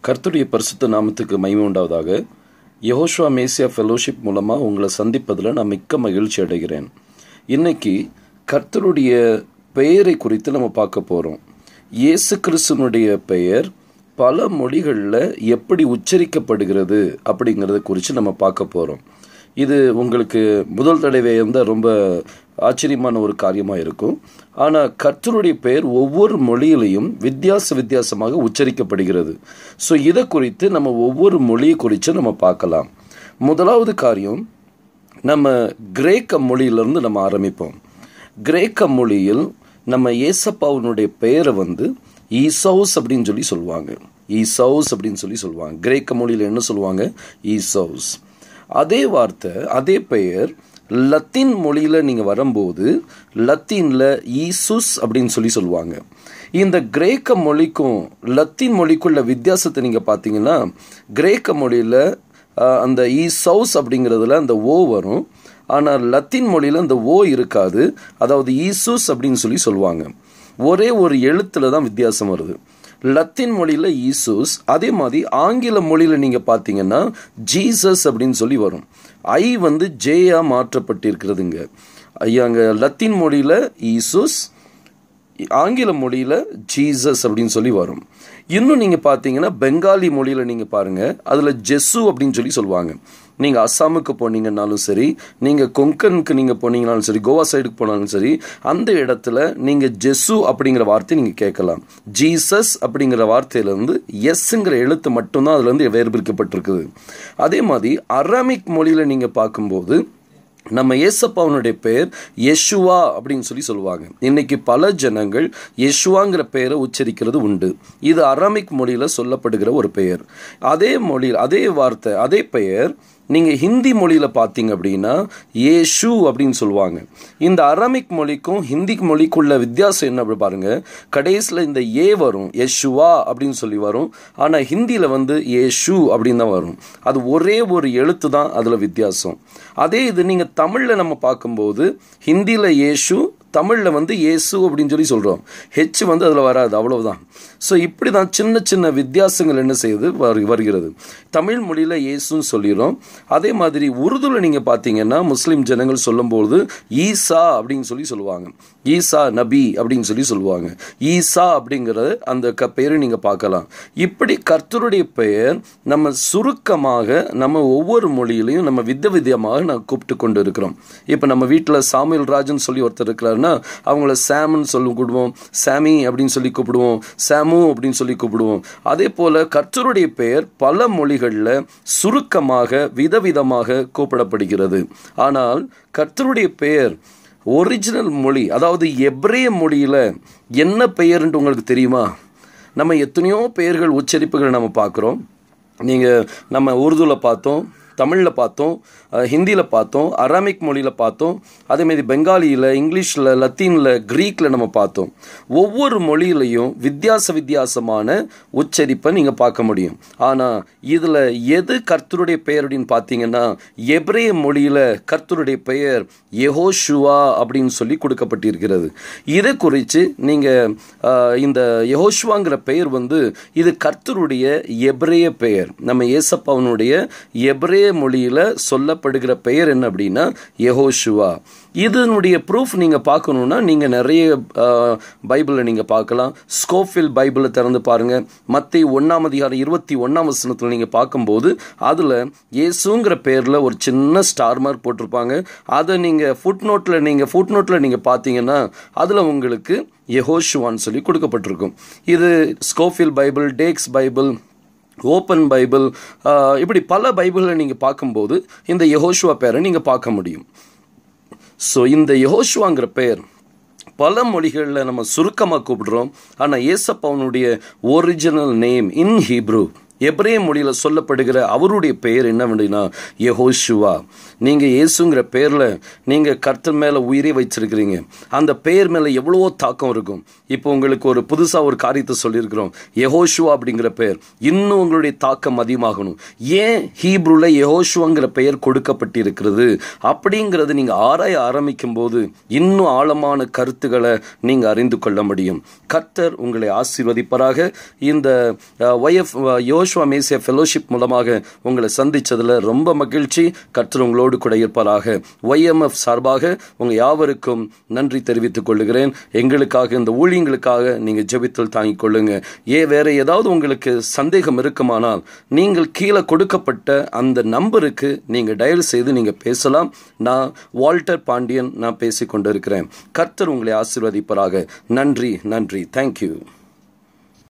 கர்த்தருடைய பரிசுத்த நாமத்துக்கு மகிமை உண்டாவதாக. யெகோஷுவா மேசியா ஃபெலோஷிப் மூலமாக உங்களை சந்திப்பதில் நான் மிக்க மகிழ்ச்சி அடைகிறேன். இன்னைக்கு கர்த்தருடைய பெயரை குறித்து நம்ம பார்க்க போகிறோம். இயேசு கிறிஸ்துனுடைய பெயர் பல மொழிகளில் எப்படி உச்சரிக்கப்படுகிறது அப்படிங்கிறத குறித்து நம்ம பார்க்க போகிறோம். இது உங்களுக்கு முதல் தடவை இருந்தால் ரொம்ப ஆச்சரியமான ஒரு காரியமாக இருக்கும். ஆனால் கர்த்தருடைய பெயர் ஒவ்வொரு மொழியிலையும் வித்தியாசமாக உச்சரிக்கப்படுகிறது. ஸோ இதை குறித்து நம்ம ஒவ்வொரு மொழியை குறித்து நம்ம பார்க்கலாம். முதலாவது காரியம், நம்ம கிரேக்க மொழியிலிருந்து நம்ம ஆரம்பிப்போம். கிரேக்க மொழியில் நம்ம ஏசப்பாவுனுடைய பெயரை ஈசௌஸ் அப்படின்னு சொல்லி சொல்லுவாங்க. ஈசௌஸ் அப்படின்னு சொல்லி சொல்லுவாங்க. கிரேக்க மொழியில் என்ன சொல்லுவாங்க? ஈசௌஸ். அதே வார்த்தை, அதே பெயர் லத்தீன் மொழியில் நீங்கள் வரும்போது லத்தீனில் ஈசுஸ் அப்படின்னு சொல்லி சொல்லுவாங்க. இந்த கிரேக்க மொழிக்கும் லத்தீன் மொழிக்குள்ள வித்தியாசத்தை நீங்கள் பார்த்தீங்கன்னா, கிரேக்க மொழியில் அந்த ஈசௌஸ் அப்படிங்கிறதுல அந்த ஓ வரும். ஆனால் லத்தீன் மொழியில் அந்த ஓ இருக்காது. அதாவது ஈசுஸ் அப்படின்னு சொல்லி சொல்லுவாங்க. ஒரே ஒரு எழுத்தில் தான் வித்தியாசம் வருது. லத்தீன் மொழியில் ஈசூஸ், அதே மாதிரி ஆங்கில மொழியில் நீங்கள் பார்த்தீங்கன்னா ஜீசஸ் அப்படின்னு சொல்லி வரும். ஐ ஜேயா மாற்றப்பட்டிருக்கிறதுங்க. அங்க லத்தீன் மொழியில் ஈசூஸ், ஆங்கில மொழியில் ஜீசஸ் அப்படின்னு சொல்லி வரும். இன்னும் நீங்கள் பார்த்தீங்கன்னா பெங்காலி மொழியில் நீங்கள் பாருங்கள், அதில் ஜெசு அப்படின்னு சொல்லி சொல்லுவாங்க. நீங்கள் அஸ்ஸாமுக்கு போனீங்கன்னாலும் சரி, நீங்கள் கொங்கனுக்கு நீங்கள் போனீங்கனாலும் சரி, கோவா சைடுக்கு போனாலும் சரி, அந்த இடத்துல நீங்கள் ஜெசு அப்படிங்கிற வார்த்தை நீங்கள் கேட்கலாம். ஜீசஸ் அப்படிங்கிற வார்த்தையிலேருந்து எஸ்ங்கிற எழுத்து மட்டும்தான் அதுலேருந்து வேறுபிரிக்கப்பட்டிருக்குது. அதே மாதிரி அராமிக் மொழியில் நீங்கள் பார்க்கும்போது நம்ம ஏசப்பாவனுடைய பெயர் யெஷுவா அப்படின்னு சொல்லி சொல்லுவாங்க. இன்னைக்கு பல ஜனங்கள் யெஷுவாங்கிற பெயரை உச்சரிக்கிறது உண்டு. இது அராமிக் மொழியில் சொல்லப்படுகிற ஒரு பெயர். அதே மொழியில் அதே வார்த்தை, அதே பெயர் நீங்கள் ஹிந்தி மொழியில் பார்த்தீங்க அப்படின்னா ஏஷு அப்படின்னு சொல்லுவாங்க. இந்த அராமிக் மொழிக்கும் ஹிந்தி மொழிக்குள்ள வித்தியாசம் என்ன அப்படி பாருங்கள். கடைசியில் இந்த ஏ வரும், யெஷுவா அப்படின்னு சொல்லி வரும். ஆனால் ஹிந்தியில் ஏஷு அப்படின்னு தான் வரும். அது ஒரே ஒரு எழுத்து தான் அதில் வித்தியாசம். அதே இது நீங்கள் தமிழில் நம்ம பார்க்கும்போது ஹிந்தியில் ஏஷு, தமிழில் ஏசு அப்படின்னு சொல்லி சொல்கிறோம். ஹெச் அதில் வராது, அவ்வளவுதான். ஸோ இப்படி தான் சின்ன சின்ன வித்தியாசங்கள் என்ன செய்யுது வருகிறது. தமிழ் மொழியில் ஏசுன்னு சொல்லிடுறோம். அதே மாதிரி உருதுல நீங்கள் பார்த்தீங்கன்னா முஸ்லீம் ஜனங்கள் சொல்லும்போது ஈசா அப்படின்னு சொல்லி சொல்லுவாங்க. ஈசா நபி அப்படின்னு சொல்லி சொல்லுவாங்க. ஈசா அப்படிங்கிற அந்த பெயரை நீங்கள் பார்க்கலாம். இப்படி கர்த்தருடைய பெயர் நம்ம சுருக்கமாக நம்ம ஒவ்வொரு மொழியிலையும் நம்ம விதவிதமாக நான் கூப்பிட்டு கொண்டு இருக்கிறோம். இப்போ நம்ம வீட்டில் சாமுவேல் ராஜன் சொல்லி ஒருத்தர் இருக்கிறாருன்னா அவங்கள சாம்னு சொல்லி கூப்பிடுவோம், சாமி அப்படின்னு சொல்லி கூப்பிடுவோம், சாமு அப்படின்னு சொல்லி கூப்பிடுவோம். அதே போல கர்த்தருடைய பெயர் பல மொழிகளில் சுருக்கமாக விதவிதமாக கூப்பிடப்படுகிறது. ஆனால் கர்த்தருடைய பெயர் ஒரிஜினல் மொழி, அதாவது எபிரேய மொழியில் என்ன பெயர்ன்ட்டு உங்களுக்கு தெரியுமா? நம்ம எத்தனையோ பெயர்கள் உச்சரிப்புகள் நம்ம பார்க்குறோம். நம்ம உருதுவில் பார்த்தோம், தமிழில் பார்த்தோம், ஹிந்தியில் பார்த்தோம், அராமிக் மொழியில் பார்த்தோம், அதேமாதிரி பெங்காலியில், இங்கிலீஷில், லத்தீனில், க்ரீக்கில் நம்ம பார்த்தோம். ஒவ்வொரு மொழியிலையும் வித்தியாசமான உச்சரிப்பை நீங்கள் பார்க்க முடியும். ஆனால் இதில் எது கர்த்தருடைய பெயர் அப்படின்னு பார்த்தீங்கன்னா, எபிரேய மொழியில் கர்த்தருடைய பெயர் யெகோஷுவா அப்படின்னு சொல்லி கொடுக்கப்பட்டிருக்கிறது. இதை குறித்து நீங்கள் இந்த யெகோஷுவாங்கிற பெயர் இது கர்த்தருடைய எபிரேய பெயர். நம்ம ஏசப்பாவனுடைய எபிரேய மொழியில் சொல்லப்படுகிற பெயர் என்ன அப்படின்னா யெகோஷுவா. இதனுடைய ப்ரூஃப் நீங்கள் பார்க்கணுன்னா நீங்கள் நிறைய பைபிளில் நீங்கள் பார்க்கலாம். ஸ்கோஃபில் பைபிளை திறந்து பாருங்கள். மத்தேயு 1:21 நீங்கள் பார்க்கும்போது அதில் இயேசுங்கிற பேரில் ஒரு சின்ன ஸ்டார் மார்க் போட்டிருப்பாங்க. அதை நீங்கள் ஃபுட் நோட்டில் நீங்கள் பார்த்தீங்கன்னா அதில் உங்களுக்கு யெகோஷுவான்னு சொல்லி கொடுக்கப்பட்டிருக்கும். இது Scofield Bible, Dake's Bible, open Bible, இப்படி பல பைபிளில் நீங்கள் பார்க்கும்போது இந்த யெகோஷுவா பெயரை நீங்கள் பார்க்க முடியும். ஸோ இந்த யெகோஷுவாங்கிற பெயர் பல மொழிகளில் நம்ம சுருக்கமாக கூப்பிடுறோம். ஆனால் ஏசப்பாவனுடைய ஒரிஜினல் நேம் இன் ஹீப்ரூ எபிரேய மொழியில் சொல்லப்படுகிற அவருடைய பெயர் என்னவென்னா யெகோஷுவா. நீங்கள் இயேசுங்கிற பெயரில் நீங்கள் கர்த்தர் மேலே உயிரை வச்சிருக்கிறீங்க. அந்த பெயர் மேலே எவ்வளவோ தாக்கம் இருக்கும். இப்போ உங்களுக்கு ஒரு புதுசாக ஒரு காரியத்தை சொல்லியிருக்கிறோம், யெகோஷுவா அப்படிங்கிற பெயர். இன்னும் உங்களுடைய தாக்கம் அதிகமாகணும். ஏன் ஹீப்ருல யெகோஷுவாங்கிற பெயர் கொடுக்கப்பட்டிருக்கிறது அப்படிங்கிறது நீங்கள் ஆராய ஆரம்பிக்கும் போது இன்னும் ஆழமான கருத்துக்களை நீங்கள் அறிந்து கொள்ள முடியும். கர்த்தர் உங்களை ஆசீர்வதிப்பராக. இந்த யோசுவா மேசியா ஃபெலோஷிப் மூலமாக உங்களை சந்திச்சதில் ரொம்ப மகிழ்ச்சி. கர்த்தர் உங்களோடு கூட இருப்பாராக. YMF சார்பாக உங்கள் யாவருக்கும் நன்றி தெரிவித்துக் கொள்கிறேன். எங்களுக்காக, இந்த ஊழியங்களுக்காக நீங்கள் ஜெபித்தில் தாங்கிக் கொள்ளுங்க. வேற ஏதாவது உங்களுக்கு சந்தேகம் இருக்குமானால் நீங்கள் கீழே கொடுக்கப்பட்ட அந்த நம்பருக்கு நீங்கள் டயல் செய்து நீங்கள் பேசலாம். நான் வால்டர் பாண்டியன், நான் பேசிக்கொண்டிருக்கிறேன். கர்த்தர் உங்களை ஆசீர்வதிப்பராக. நன்றி, நன்றி. தேங்க்யூ.